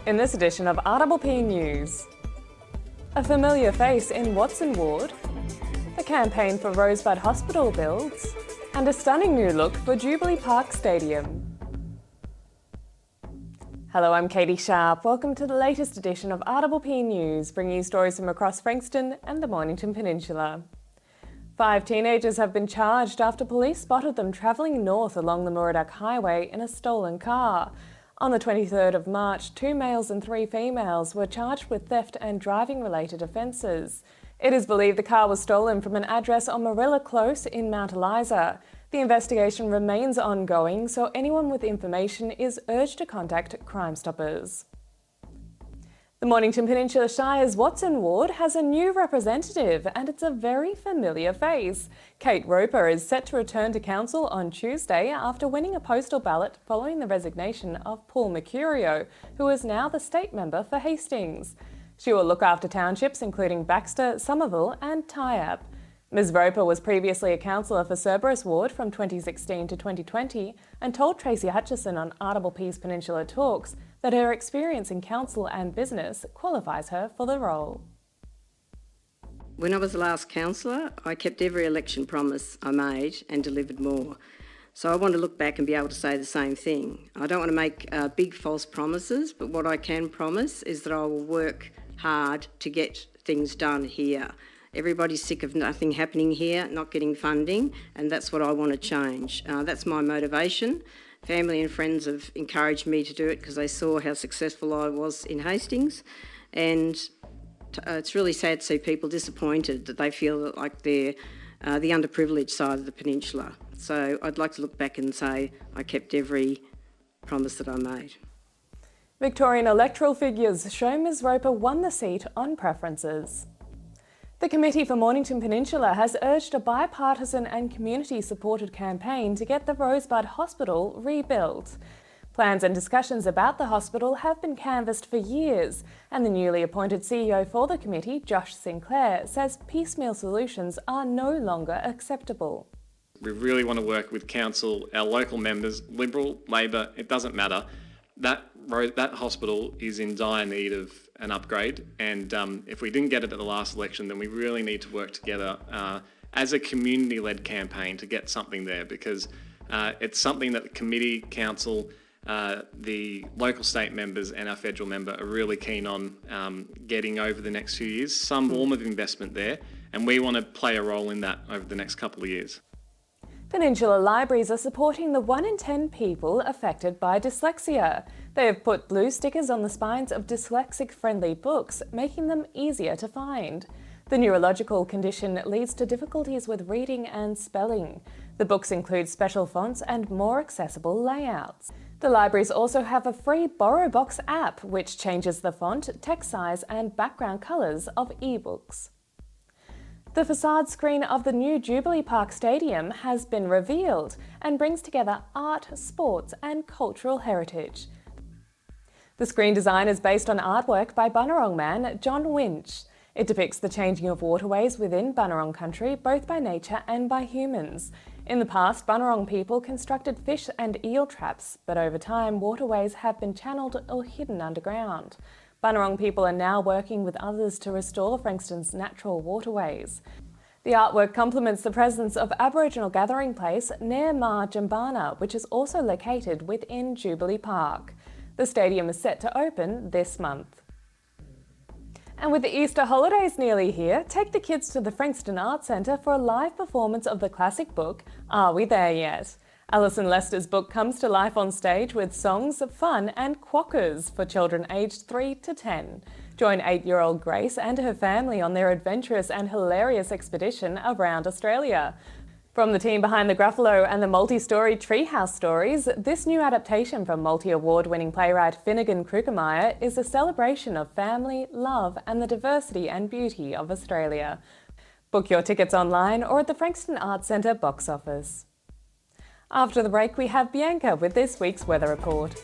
In this edition of RPP News, a familiar face in Watson Ward, the campaign for Rosebud Hospital builds, and a stunning new look for Jubilee Park Stadium. Hello, I'm Catie Sharp. Welcome to the latest edition of RPP News, bringing you stories from across Frankston and the Mornington Peninsula. 5 teenagers have been charged after police spotted them travelling north along the Muradoc Highway in a stolen car. On the 23rd of March, 2 males and 3 females were charged with theft and driving-related offences. It is believed the car was stolen from an address on Marilla Close in Mount Eliza. The investigation remains ongoing, so anyone with information is urged to contact Crime Stoppers. The Mornington Peninsula Shire's Watson Ward has a new representative, and it's a very familiar face. Kate Roper is set to return to council on Tuesday after winning a postal ballot following the resignation of Paul Mercurio, who is now the state member for Hastings. She will look after townships including Baxter, Somerville and Tyab. Ms Roper was previously a councillor for Cerberus Ward from 2016 to 2020 and told Tracy Hutchison on RPP's Peninsula Talks that her experience in council and business qualifies her for the role. When I was the last councillor, I kept every election promise I made and delivered more. So I want to look back and be able to say the same thing. I don't want to make big false promises, but what I can promise is that I will work hard to get things done here. Everybody's sick of nothing happening here, not getting funding, and that's what I want to change. That's my motivation. Family and friends have encouraged me to do it because they saw how successful I was in Hastings, and it's really sad to see people disappointed that they feel like they're the underprivileged side of the peninsula. So I'd like to look back and say I kept every promise that I made. Victorian electoral figures show Ms Roper won the seat on preferences. The Committee for Mornington Peninsula has urged a bipartisan and community-supported campaign to get the Rosebud Hospital rebuilt. Plans and discussions about the hospital have been canvassed for years, and the newly appointed CEO for the committee, Josh Sinclair, says piecemeal solutions are no longer acceptable. We really want to work with council, our local members, Liberal, Labor, it doesn't matter. That hospital is in dire need of an upgrade, and if we didn't get it at the last election, then we really need to work together as a community-led campaign to get something there, because it's something that the committee, council, the local state members and our federal member are really keen on getting over the next few years. Some form of investment there, and we want to play a role in that over the next couple of years. Peninsula Libraries are supporting the 1 in 10 people affected by dyslexia. They have put blue stickers on the spines of dyslexic-friendly books, making them easier to find. The neurological condition leads to difficulties with reading and spelling. The books include special fonts and more accessible layouts. The libraries also have a free Borrow Box app, which changes the font, text size and background colours of ebooks. The facade screen of the new Jubilee Park Stadium has been revealed and brings together art, sports and cultural heritage. The screen design is based on artwork by Bunurong man John Winch. It depicts the changing of waterways within Bunurong country, both by nature and by humans. In the past, Bunurong people constructed fish and eel traps, but over time waterways have been channelled or hidden underground. Bunurong people are now working with others to restore Frankston's natural waterways. The artwork complements the presence of Aboriginal gathering place Nair Ma Jambana, which is also located within Jubilee Park. The stadium is set to open this month. And with the Easter holidays nearly here, take the kids to the Frankston Arts Centre for a live performance of the classic book, Are We There Yet? Alison Lester's book comes to life on stage with songs, fun and quackers for children aged 3 to 10. Join 8-year-old Grace and her family on their adventurous and hilarious expedition around Australia. From the team behind the Gruffalo and the multi-story Treehouse Stories, this new adaptation from multi-award-winning playwright Finnegan Krukemeyer is a celebration of family, love and the diversity and beauty of Australia. Book your tickets online or at the Frankston Arts Centre box office. After the break, we have Bianca with this week's weather report.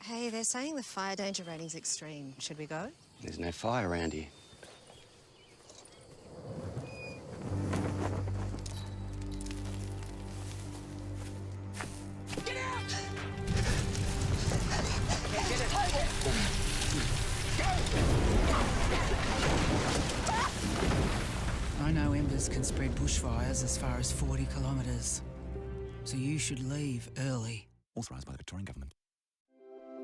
Hey, they're saying the fire danger rating's extreme. Should we go? There's no fire around here. spread bushfires as far as 40 kilometres. So you should leave early. Authorised by the Victorian Government.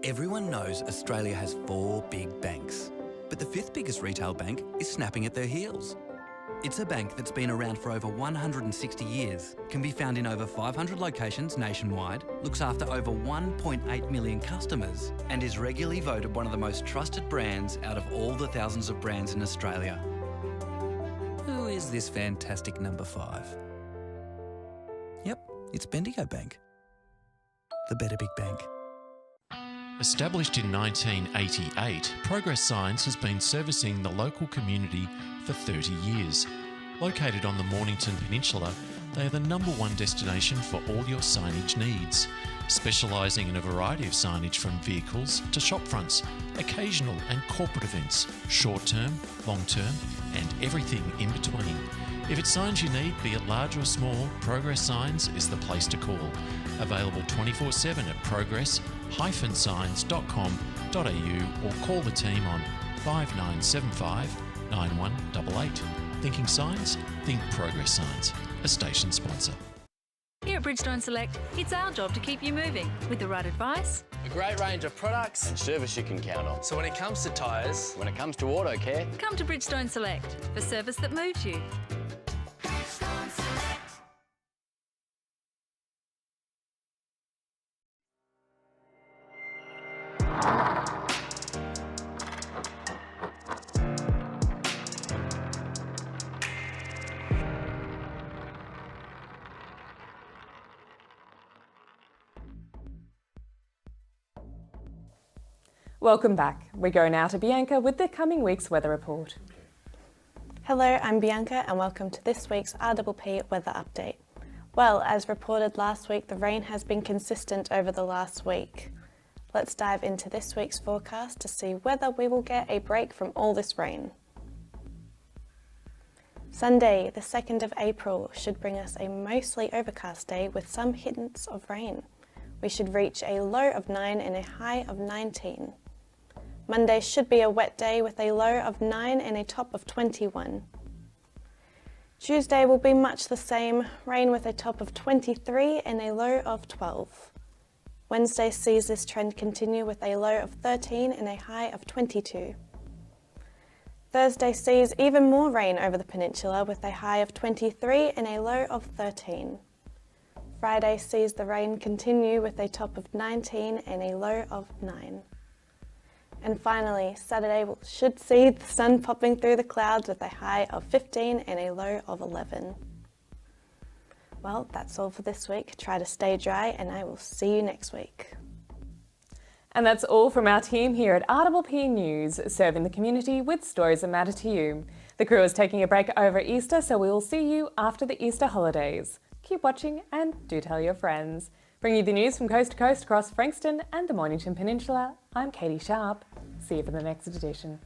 Everyone knows Australia has 4 big banks, but the 5th biggest retail bank is snapping at their heels. It's a bank that's been around for over 160 years, can be found in over 500 locations nationwide, looks after over 1.8 million customers, and is regularly voted one of the most trusted brands out of all the thousands of brands in Australia. Who is this fantastic number 5? Yep, it's Bendigo Bank. The better big bank. Established in 1988, Progress Signs has been servicing the local community for 30 years. Located on the Mornington Peninsula, they are the #1 destination for all your signage needs, specialising in a variety of signage from vehicles to shop fronts, occasional and corporate events, short-term, long-term and everything in between. If it's signs you need, be it large or small, Progress Signs is the place to call. Available 24/7 at progress-signs.com.au or call the team on 5975 9188. Thinking signs? Think Progress Signs, a station sponsor. Here at Bridgestone Select, it's our job to keep you moving with the right advice, a great range of products and service you can count on. So when it comes to tyres, when it comes to auto care, come to Bridgestone Select for service that moves you. Welcome back. We go now to Bianca with the coming week's weather report. Hello, I'm Bianca and welcome to this week's RPP weather update. Well, as reported last week, the rain has been consistent over the last week. Let's dive into this week's forecast to see whether we will get a break from all this rain. Sunday, the 2nd of April, should bring us a mostly overcast day with some hints of rain. We should reach a low of 9 and a high of 19. Monday should be a wet day with a low of 9 and a top of 21. Tuesday will be much the same, rain with a top of 23 and a low of 12. Wednesday sees this trend continue with a low of 13 and a high of 22. Thursday sees even more rain over the peninsula with a high of 23 and a low of 13. Friday sees the rain continue with a top of 19 and a low of 9. And finally, Saturday should see the sun popping through the clouds with a high of 15 and a low of 11. Well, that's all for this week. Try to stay dry and I will see you next week. And that's all from our team here at RPP News, serving the community with stories that matter to you. The crew is taking a break over Easter, so we will see you after the Easter holidays. Keep watching and do tell your friends. Bringing you the news from coast to coast across Frankston and the Mornington Peninsula, I'm Catie Sharp. See you for the next edition.